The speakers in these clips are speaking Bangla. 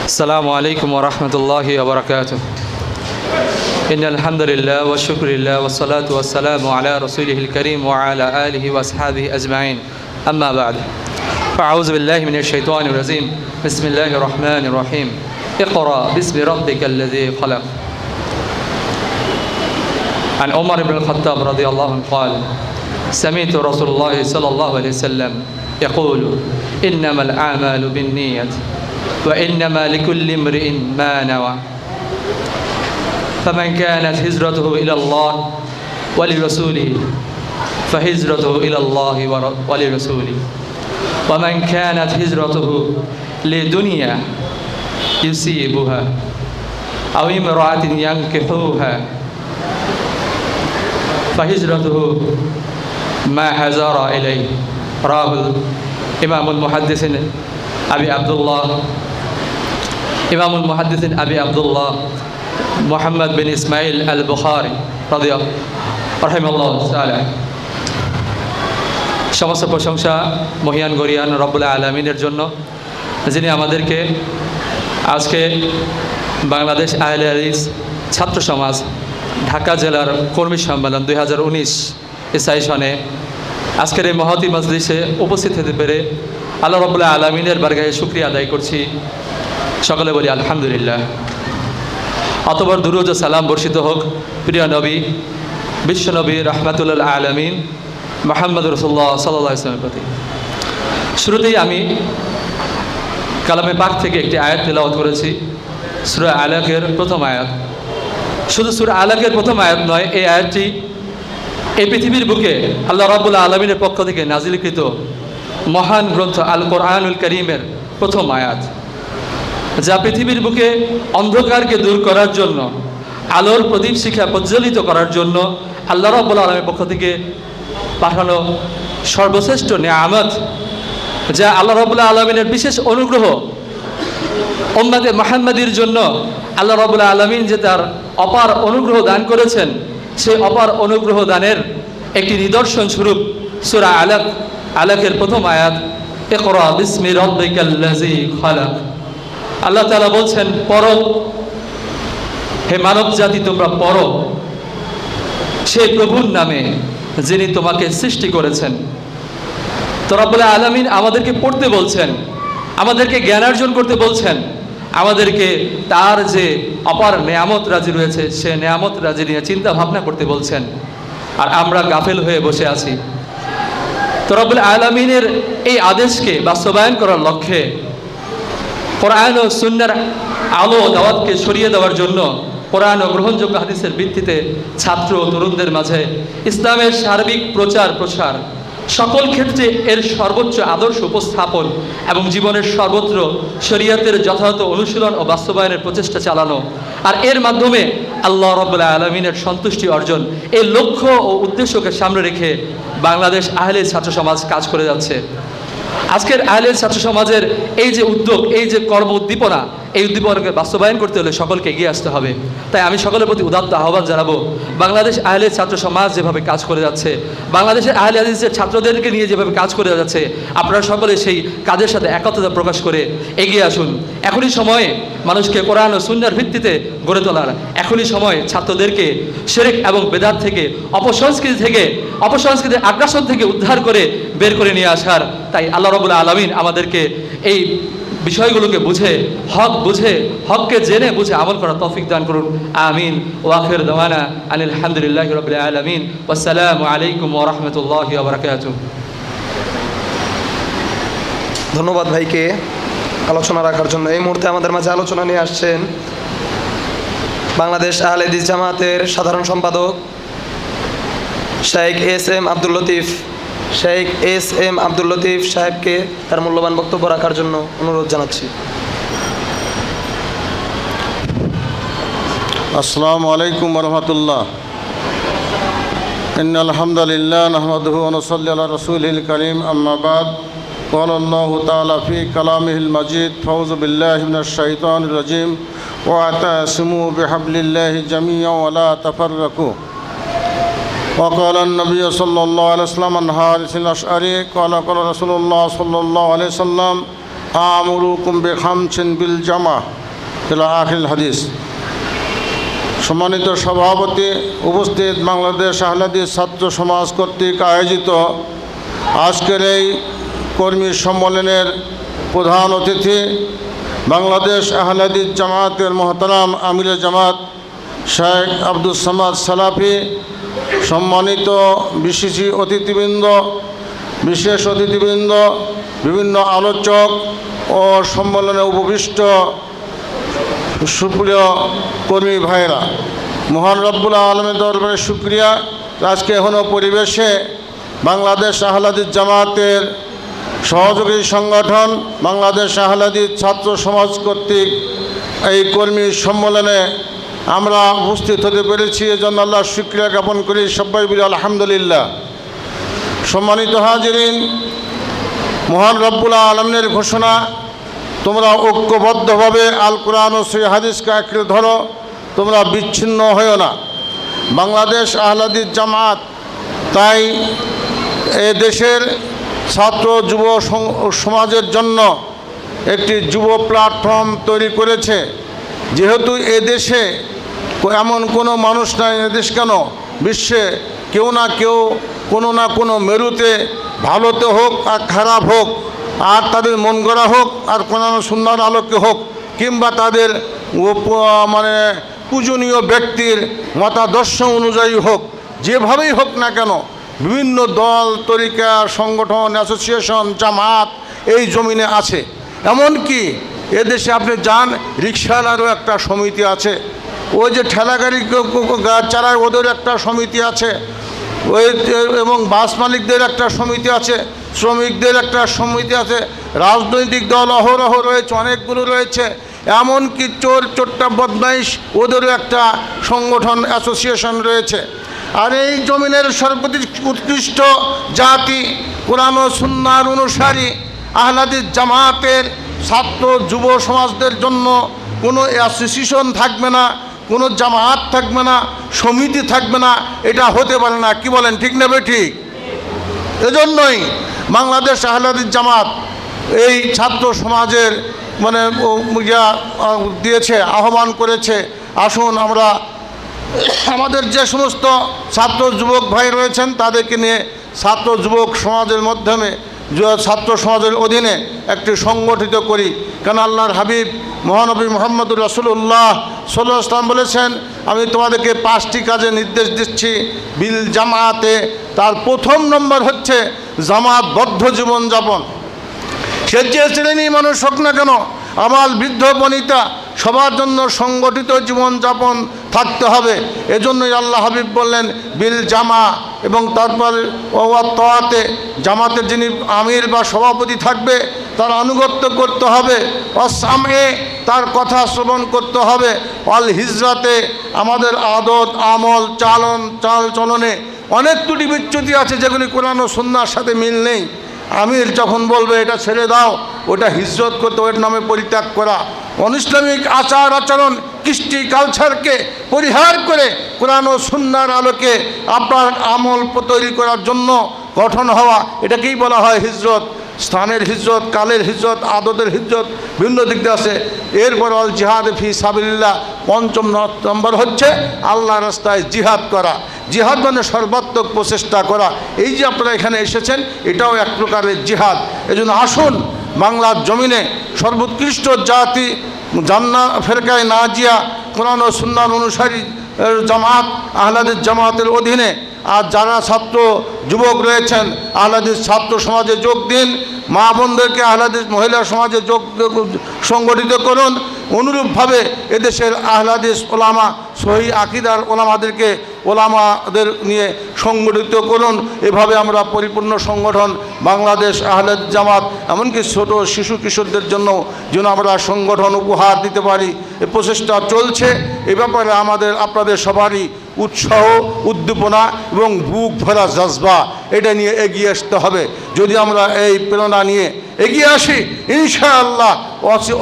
السلام عليكم ورحمة الله وبركاته. إن الحمد لله والشكر لله والصلاة والسلام على رسوله الكريم وعلى آله وأصحابه أجمعين. أما بعد فأعوذ بالله من الشيطان الرجيم. بسم الله الرحمن الرحيم. اقرأ باسم ربك الذي خلق. عن عمر بن الخطاب رضي الله عنه قال: سمعت رسول الله صلى الله عليه وسلم يقول: إنما الأعمال بالنيات وإنما لكل امرئ ما نوى فمن كانت هجرته إلى الله ولرسوله فهجرته إلى الله ولرسوله ومن كانت هجرته لدنيا يصيبها أو امرأة ينكحها فهجرته ما هاجر إليه. رواه الإمام المحدث أبي عبد الله إمام المحدث أبي عبد الله محمد بن إسماعيل البخاري رضي الله رحمه الله تعالى. সমস্ত প্রশংসা মহিয়ান গরিয়ান রব্বুল আলামিনের জন্য, যিনি আমাদেরকে আজকে বাংলাদেশ আহলে হাদিস ছাত্র সমাজ ঢাকা জেলার কর্মী সম্মেলন 2019 সেশনে আজকের এই মহতী মজলিসে উপস্থিত হতে পেরে আল্লাহ রব্বুল আলামিনের বারগাহে শুকরিয়া আদায় করছি। সকলে বলি আলহামদুলিল্লাহ। অতঃপর দুরূদ ও সালাম বর্ষিত হোক প্রিয় নবী বিশ্বনবী রাহমাতুল আলামিন মুহাম্মদ রাসূলুল্লাহ সাল্লাল্লাহু আলাইহি ওয়াসাল্লামের প্রতি। শুরুতেই আমি কালামে পাক থেকে একটি আয়াত তেলাওয়াত করেছি, সূরা আলাকের প্রথম আয়াত। শুধু সূরা আলাকের প্রথম আয়াত নয়, এই আয়াতটি এই পৃথিবীর বুকে আল্লাহ রাব্বুল আলামিনের পক্ষ থেকে নাজিলকৃত মহান গ্রন্থ আল কোরআনুল কারীমের প্রথম আয়াত, যা পৃথিবীর বুকে অন্ধকারকে দূর করার জন্য, আলোর প্রদীপ শিখা প্রজ্বলিত করার জন্য আল্লাহ রাব্বুল আলামিনের পক্ষ থেকে পাঠানো সর্বশ্রেষ্ঠ নেয়ামত, যা আল্লাহ রাব্বুল আলামিনের বিশেষ অনুগ্রহ। উম্মতে মুহাম্মাদির জন্য আল্লাহ রাব্বুল আলামিন যে তার অপার অনুগ্রহ দান করেছেন, সেই অপার অনুগ্রহ দানের একটি নিদর্শন স্বরূপ সূরা আলাকের প্রথম আয়াত, ইকরা বিসমি রাব্বিকাল্লাযী খালাক। আল্লাহ তাআলা বলছেন, পড়ো হে মানব জাতি, তোমরা পড়ো সেই প্রভুর নামে যিনি তোমাকে সৃষ্টি করেছেন। তো রব্বুল আলামিন আমাদেরকে পড়তে বলছেন, আমাদেরকে জ্ঞান অর্জন করতে বলছেন, আমাদেরকে তার যে অপার নেয়ামত রাজি রয়েছে সে নেয়ামত রাজি নিয়ে চিন্তা ভাবনা করতে বলছেন, আর আমরা গাফেল হয়ে বসে আছি। তো রব্বুল আলামিনের এই আদেশকে বাস্তবায়ন করার লক্ষ্যে কোরআন ও সুন্নাহর আলো দাওয়াতকে ছড়িয়ে দেওয়ার জন্য কোরআন ও গ্রহণযোগ্য হাদিসের ভিত্তিতে ছাত্র ও তরুণদের মাঝে ইসলামের সার্বিক প্রসার, সকল ক্ষেত্রে এর সর্বোচ্চ আদর্শ উপস্থাপন এবং জীবনের সর্বত্র শরীয়তের যথাযথ অনুশীলন ও বাস্তবায়নের প্রচেষ্টা চালানো, আর এর মাধ্যমে আল্লাহ রাব্বুল আলামিনের সন্তুষ্টি অর্জন, এই লক্ষ্য ও উদ্দেশ্যকে সামনে রেখে বাংলাদেশ আহলে ছাত্র সমাজ কাজ করে যাচ্ছে। আজকের আহলে ছাত্র সমাজের এই যে উদ্যোগ, এই যে কর্ম উদ্দীপনা, এই উদ্দীপনাকে বাস্তবায়ন করতে হলে সকলকে এগিয়ে আসতে হবে। তাই আমি সকলের প্রতি উদাত্ত আহ্বান জানাবো, বাংলাদেশ আহলে ছাত্র সমাজ যেভাবে কাজ করে যাচ্ছে, বাংলাদেশের আহলে হাদিসের ছাত্রদেরকে নিয়ে যেভাবে কাজ করে যাচ্ছে, আপনারা সকলে সেই কাজের সাথে একত্রতা প্রকাশ করে এগিয়ে আসুন। এখনই সময়ে মানুষকে কোরআন ও সুন্নাহর ভিত্তিতে গড়ে তোলার, এখনই সময় ছাত্রদেরকে শিরক এবং বেদাত থেকে, অপসংস্কৃতির আগ্রাসন থেকে উদ্ধার করে বের করে নিয়ে আসার। তাই আল্লাহ রাব্বুল আলামিন আমাদেরকে এই বিষয়গুলোকে হককে জেনে বুঝে আমল করার তৌফিক দান করুন। আমিন। ওয়া আখির দাওয়ানা আনিল হামদুলিল্লাহি রাব্বিল আলামিন। ওয়াসসালামু আলাইকুম ওয়া রাহমাতুল্লাহি ওয়া বারাকাতুহু। ধন্যবাদ ভাইকে আলোচনা রাখার জন্য। এই মুহূর্তে আমাদের মাঝে আলোচনা নিয়ে আসছেন বাংলাদেশ আহলে হাদিস জামাতের সাধারণ সম্পাদক শেখ এস এম আব্দুল লতিফ সাহেবকে তার মূল্যবান বক্তব্য রাখার জন্য অনুরোধ জানাচ্ছি। আসসালামু আলাইকুম ওয়া রাহমাতুল্লাহ। ইন্নাল হামদালিল্লাহ নাহমাদুহু ওয়া নুসাল্লি আলা রাসূলিল কারীম, আম্মা বাদ। قال الله تعالى في كلامه المجيد: أعوذ بالله من الشيطان الرجيم واعتصموا بحبل الله جميعا ولا تفرقوا. وقال النبي صلى الله عليه وسلم عن حارث الأشعري قال قال رسول الله صلى الله عليه وسلم: আমুরুকুম বিখামসিন বিল জামা ইলা আখিল হাদিস। সম্মানিত সভাপতি, উপস্থিত বাংলাদেশ আহলে হাদিস ছাত্র সমাজ কর্তৃক আয়োজিত আজকের এই কর্মী সম্মেলনের প্রধান অতিথি বাংলাদেশ আহলে হাদিস জামাতের মহতারাম আমিরে জামাত শেখ আব্দুল সামাদ সালাফি, সম্মানিত বিশেষ অতিথিবৃন্দ, বিভিন্ন আলোচক ও সম্মেলনে উপবিষ্ট সুপ্রিয় কর্মী ভাইরা, মহান রব্বুল আলমের দরবারে শুকরিয়া। আজকে এখনও পরিবেশে বাংলাদেশ আহলে হাদিস জামাতের সহযোগী সংগঠন বাংলাদেশ আহলে হাদিস ছাত্র সমাজ কর্তৃক এই কর্মী সম্মেলনে আমরা উপস্থিত হতে পেরেছি, এজন্য আল্লাহর শুকরিয়া জ্ঞাপন করি। সবাই বলি আলহামদুলিল্লাহ। সম্মানিত হাজিরিন, মহান রব্বুল আলমের ঘোষণা, তোমরা ঐক্যবদ্ধভাবে আল কোরআন ও সহিহ হাদিসকে আঁকড়ে ধরো, তোমরা বিচ্ছিন্ন হয়েও না। বাংলাদেশ আহলে হাদিস জামাত তাই এ দেশের ছাত্র যুব সমাজের জন্য একটি যুব প্ল্যাটফর্ম তৈরি করেছে। যেহেতু এ দেশে এমন কোনো মানুষ নাই, এদেশ কেন বিশ্বে কেউ না কেউ কোনো না কোনো মেরুতে, ভালোতে হোক আর খারাপ হোক, আর তাদের মন গড়া হোক আর কোনো সুন্দর আলোকে হোক, কিংবা তাদের মানে পূজনীয় ব্যক্তির মতাদর্শ অনুযায়ী হোক, যেভাবেই হোক না কেন, বিভিন্ন দল, তরিকা, সংগঠন, অ্যাসোসিয়েশন, জামাত এই জমিনে আছে। এমনকি এদেশে আপনি যান, রিক্সাওয়ালারও একটা সমিতি আছে, ওই যে ঠেলাগাড়ি চালায় ওদের একটা সমিতি আছে, ওই এবং বাস মালিকদের একটা সমিতি আছে, শ্রমিকদের একটা সমিতি আছে, রাজনৈতিক দল অহরহ রয়েছে, অনেকগুলো রয়েছে, এমনকি চোরটা বদমাইশ ওদেরও একটা সংগঠন, অ্যাসোসিয়েশন রয়েছে। আর এই জমিনের সর্বোৎকৃষ্ট জাতি কোরআন ও সুন্নাহর অনুসারী আহলে হাদিস জামাতের ছাত্র যুব সমাজদের জন্য কোনো অ্যাসোসিয়েশন থাকবে না, কোনো জামাত থাকবে না, সমিতি থাকবে না, এটা হতে পারে না। কি বলেন, ঠিক নেবে? ঠিক। এজন্যই বাংলাদেশ আহলে হাদিস জামাত এই ছাত্র সমাজের মানে দিয়েছে, আহ্বান করেছে, আসুন আমরা আমাদের যে সমস্ত ছাত্র যুবক ভাই রয়েছেন তাদেরকে নিয়ে ছাত্র যুবক সমাজের মাধ্যমে ছাত্র সমাজের অধীনে একটি সংগঠিত করি। কেন আল্লাহর হাবিব মহানবী মুহাম্মদুর রাসূলুল্লাহ সাল্লাল্লাহু আলাইহি ওয়াসাল্লাম বলেছেন, আমি তোমাদেরকে 5টি কাজে নির্দেশ দিচ্ছি বিল জামাতে। তার প্রথম নম্বর হচ্ছে জামাতবদ্ধ জীবনযাপন। সে যে শ্রেণী মানুষ হোক না কেন, আবাল বৃদ্ধ বনিতা সবার জন্য সংগঠিত জীবনযাপন থাকতে হবে। এজন্যই আল্লাহ হাবিব বললেন বিল জামা, এবং তারপর ওয়াত্তাতে জামাতের যিনি আমির বা সভাপতি থাকবে তার আনুগত্য করতে হবে, অসামে তার কথা শ্রবণ করতে হবে, অল হিজরাতে আমাদের আদত আমল চাল চলনে অনেক ত্রুটি বিচ্যুতি আছে যেগুলি কোরআন ও সুন্নাহর সাথে মিল নেই। আমির যখন বলবে এটা ছেড়ে দাও, ওটা হিজরত করতে, ওর নামে পরিত্যাগ করা, অনিসলামিক আচার আচরণ কৃষ্টি কালচারকে পরিহার করে কোরআন ও সুন্নাহর আলোকে আপনার আমল তৈরি করার জন্য গঠন হওয়া, এটাকেই বলা হয় হিজরত। স্থানের হিজরত, কালের হিজরত, আদতের হিজরত বিভিন্ন দিক দিয়ে আছে। এরপর অল জিহাদ ফি সাবিলিল্লাহ, পঞ্চম নম্বর হচ্ছে আল্লাহ রাস্তায় জিহাদ করা। জিহাদ মানে সর্বাত্মক প্রচেষ্টা করা। এই যে আপনারা এখানে এসেছেন, এটাও এক প্রকারের জিহাদ। এজন্য আসুন বাংলার জমিনে সর্বোৎকৃষ্ট জাতি জান্নাত ফেরকায়ে নাজিয়া কোরআন ও সুন্নাহর অনুসারী জামাত আহলে হাদিস জামাতের অধীনে, আর যারা ছাত্র যুবক রয়েছেন আহলে হাদিস ছাত্র সমাজে যোগ দিন, মা বোনদেরকে আহলে হাদিস মহিলা সমাজে সংগঠিত করুন। অনুরূপভাবে এদেশের আহলে হাদিস ওলামা, সহি আকিদার ওলামাদের নিয়ে সংগঠিত করুন। এভাবে আমরা পরিপূর্ণ সংগঠন বাংলাদেশ আহলে হাদিস জামাত, এমনকি ছোট শিশু কিশোরদের জন্য যেন আমরা সংগঠন উপহার দিতে পারি, এ প্রচেষ্টা চলছে। এ ব্যাপারে আপনাদের সবারই উৎসাহ, উদ্দীপনা এবং বুক ভরা জজবা এটা নিয়ে এগিয়ে আসতে হবে। যদি আমরা এই প্রেরণা নিয়ে এগিয়ে আসি, ইনশাআল্লাহ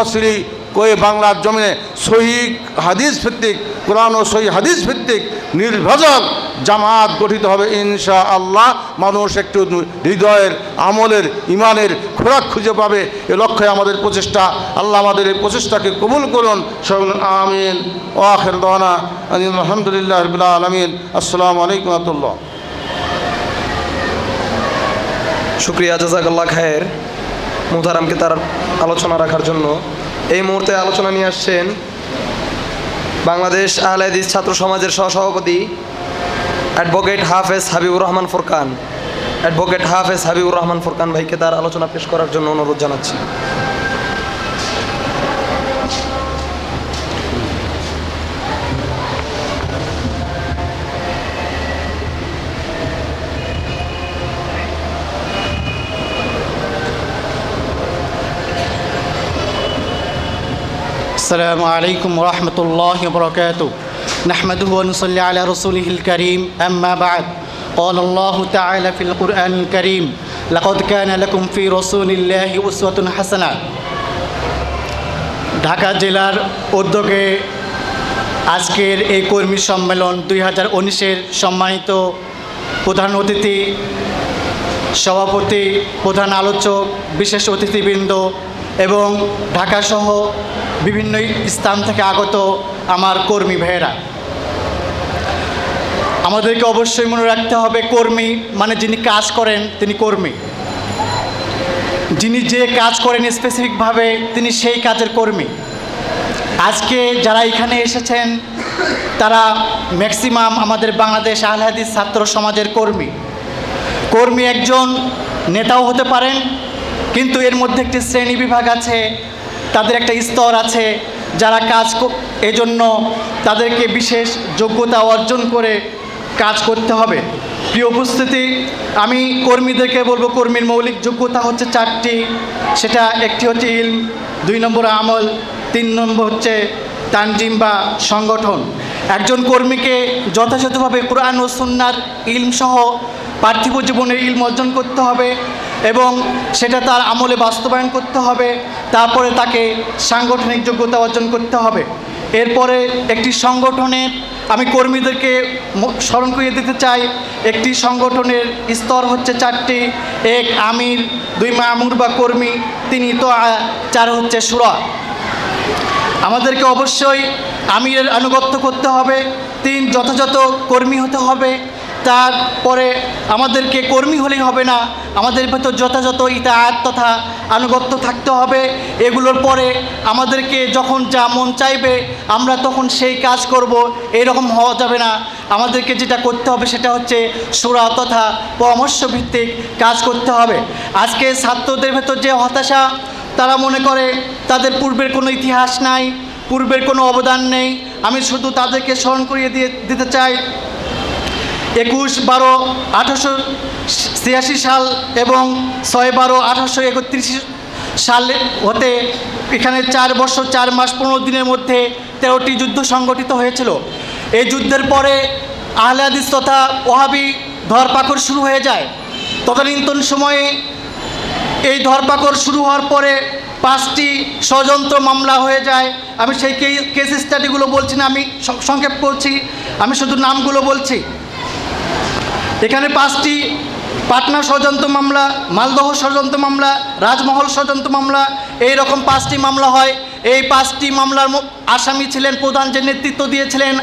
অচিরেই বাংলার জমিনে সহি হাদিস ভিত্তিক, কোরআন ও সহি হাদিস ভিত্তিক নির্ভেজাল জামাত গঠিত হবে ইনশাআল্লাহ। মানুষ একটু হৃদয়ের আমলের ইমানের খোরাক খুঁজে পাবে, এ লক্ষ্যে আমাদের প্রচেষ্টা। আল্লাহ আমাদের এই প্রচেষ্টাকে কবুল করুন। সকল আমিন। ওয়া আখির দাওয়ানা আলহামদুলিল্লাহ রাব্বিল আলামিন। আসসালামু আলাইকুম ওয়া রাহমাতুল্লাহ। শুক্রিয়া, জাযাকাল্লাহ খায়ের মুহতারামকে তার আলোচনা রাখার জন্য। এই মুহূর্তে আলোচনা নিয়ে আসছেন বাংলাদেশ আহলে হাদিস ছাত্র সমাজের সহসভাপতি অ্যাডভোকেট হাফেজ হাবিবুর রহমান ফোরকান। অ্যাডভোকেট হাফেজ হাবিবুর রহমান ফোরকান ভাইকে তার আলোচনা পেশ করার জন্য অনুরোধ জানাচ্ছি। السلام عليكم ورحمة الله وبركاته نحمده ونصلي على رسوله الكريم أما بعد قال الله تعالى في القرآن الكريم لقد كان لكم في رسول الله أسوة حسنة ঢাকা জেলার উদ্যোগে আজকের এই কর্মী সম্মেলন 2019-এর সম্মানিত প্রধান অতিথি, সভাপতি, প্রধান আলোচক, বিশেষ অতিথিবৃন্দ এবং ঢাকাসহ বিভিন্ন স্থান থেকে আগত আমার কর্মী ভাইয়েরা, আমাদেরকে অবশ্যই মনে রাখতে হবে কর্মী মানে যিনি কাজ করেন তিনি কর্মী, যিনি যে কাজ করেন স্পেসিফিকভাবে তিনি সেই কাজের কর্মী। আজকে যারা এখানে এসেছেন তারা ম্যাক্সিমাম আমাদের বাংলাদেশ আহলে হাদিস ছাত্র সমাজের কর্মী। কর্মী একজন নেতাও হতে পারেন, কিন্তু এর মধ্যে একটি শ্রেণী বিভাগ আছে, তাদের একটা স্তর আছে যারা এজন্য তাদেরকে বিশেষ যোগ্যতা অর্জন করে কাজ করতে হবে। প্রিয় উপস্থিতি, আমি কর্মীদেরকে বলবো কর্মীর মৌলিক যোগ্যতা হচ্ছে 4টি। সেটা একটি হচ্ছে ইলম, 2 নম্বর আমল, 3 নম্বর হচ্ছে তানজিম বা সংগঠন। একজন কর্মীকে যথাযথভাবে কোরআন ও সুন্নাহর ইলম সহ পার্থিব জীবনের ইলম অর্জন করতে হবে এবং সেটা তার আমলে বাস্তবায়ন করতে হবে। তারপরে তাকে সাংগঠনিক যোগ্যতা অর্জন করতে হবে। এরপরে একটি সংগঠনের, আমি কর্মীদেরকে স্মরণ করিয়ে দিতে চাই, একটি সংগঠনের স্তর হচ্ছে 4টি। 1 আমির, 2 মামুর বা কর্মী, 3 তোয়া, 4 হচ্ছে শুরা। আমাদেরকে অবশ্যই আমিরের আনুগত্য করতে হবে। 3 যথাযথ কর্মী হতে হবে। তারপরে আমাদেরকে কর্মী হলেই হবে না, আমাদের ভেতর যথাযথ ইতাআত তথা আনুগত্য থাকতে হবে। এগুলোর পরে আমাদেরকে যখন যা মন চাইবে আমরা তখন সেই কাজ করব, এরকম হওয়া যাবে না। আমাদেরকে যেটা করতে হবে সেটা হচ্ছে শূরা তথা পরামর্শ ভিত্তিক কাজ করতে হবে। আজকে ছাত্রদের ভেতর যে হতাশা, তারা মনে করে তাদের পূর্বের কোনো ইতিহাস নাই, পূর্বের কোনো অবদান নেই। আমি শুধু তাদেরকে স্মরণ করিয়ে দিতে চাই 21/12/1886 সাল এবং 6/12/1831 সালে হতে এখানে 4 বছর 4 মাস 15 দিনের মধ্যে 13টি যুদ্ধ সংগঠিত হয়েছিল। এই যুদ্ধের পরে আহলে হাদিস তথা ওয়াহাবি ধরপাকড় শুরু হয়ে যায়। তদানীন্তন সময়ে এই ধরপাকড় শুরু হওয়ার পরে 5টি ষড়যন্ত্র মামলা হয়ে যায়। আমি সেই কেস স্টাডিগুলো বলছি না, আমি সংক্ষেপ করছি, আমি শুধু নামগুলো বলছি। এখানে 5টি পাটনা ষড়যন্ত্র মামলা, মালদহ ষড়যন্ত্র মামলা, রাজমহল ষড়যন্ত্র মামলা, এই রকম 5টি মামলা হয়। এই 5টি মামলার আসামি ছিলেন, প্রধান যে নেতৃত্ব দিয়েছিলেন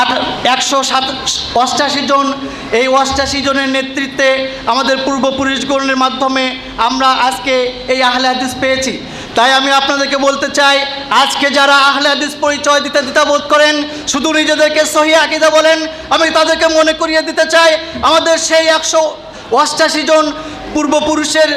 188 জন। এই 88 জনের নেতৃত্বে আমাদের পূর্বপুরুষগণের মাধ্যমে আমরা আজকে এই আহলে হাদিস পেয়েছি। তাই আমি আপনাদেরকে বলতে চাই, আজকে যারা আহলে হাদিস পরিচয় দিতে দ্বিধাবোধ করেন, শুধু নিজেদেরকে সহিহ আকীদা বলেন, আমি তাদেরকে মনে করিয়ে দিতে চাই আমাদের সেই 188 জন পূর্বপুরুষের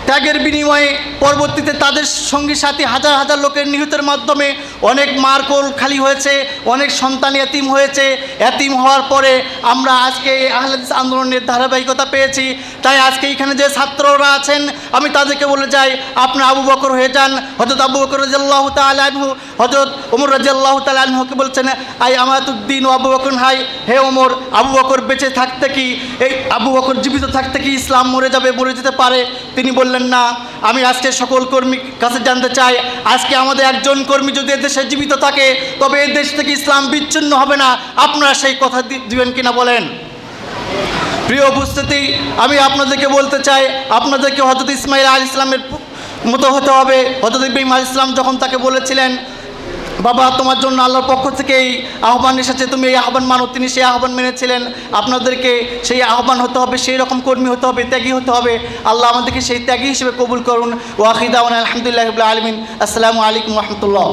ত্যাগের বিনিময়ে পরবর্তীতে তাদের সঙ্গী সাথী হাজার হাজার লোকের নিহতের মাধ্যমে অনেক মারকোল খালি হয়েছে, অনেক সন্তান এতিম হয়েছে। এতিম হওয়ার পরে আমরা আজকে এই আহলে হাদিস আন্দোলনের ধারাবাহিকতা পেয়েছি। তাই আজকে এখানে যে ছাত্ররা আছেন আমি তাদেরকে বলে যাই, আপনারা আবু বকর হয়ে যান। হযরত আবু বকর রাদিয়াল্লাহু তাআলা আনহু হযরত ওমর রাদিয়াল্লাহু তাআলা আনহুকে বলছেন, আই আমাতুদ্দিন আবু বকর, হাই হে ওমর, আবু বকর বেঁচে থাকতে কি, এই আবু বকর জীবিত থাকতে কি ইসলাম মরে যাবে, মরে যেতে পারে? তিনি বললেন না। আমি আজকে সকল কর্মীর কাছে জানতে চাই, আজকে আমাদের একজন কর্মী যদি এদেশে জীবিত থাকে তবে এই দেশ থেকে ইসলাম বিচ্ছিন্ন হবে না। আপনারা সেই কথা দিবেন কিনা বলেন? প্রিয় উপস্থিতি, আমি আপনাদেরকে বলতে চাই, আপনাদেরকে হযরত ইসমাঈল আলাইহিস ইসলামের মতো হতে হবে। হযরত ইব্রাহিম আলাইহিস ইসলাম যখন তাকে বলেছিলেন, বাবা তোমার জন্য আল্লাহর পক্ষ থেকে এই আহ্বান এসেছে, তুমি এই আহ্বান মানো, তিনি সেই আহ্বান মেনেছিলেন। আপনাদেরকে সেই আহ্বান হতে হবে, সেই রকম কর্মী হতে হবে, ত্যাগী হতে হবে। আল্লাহ আমাদেরকে সেই ত্যাগী হিসেবে কবুল করুন। ওয়া আখিরু দাওয়ানা আলহামদুলিল্লাহি রাব্বিল আলামিন। আসসালামু আলাইকুম ওয়া রাহমাতুল্লাহ।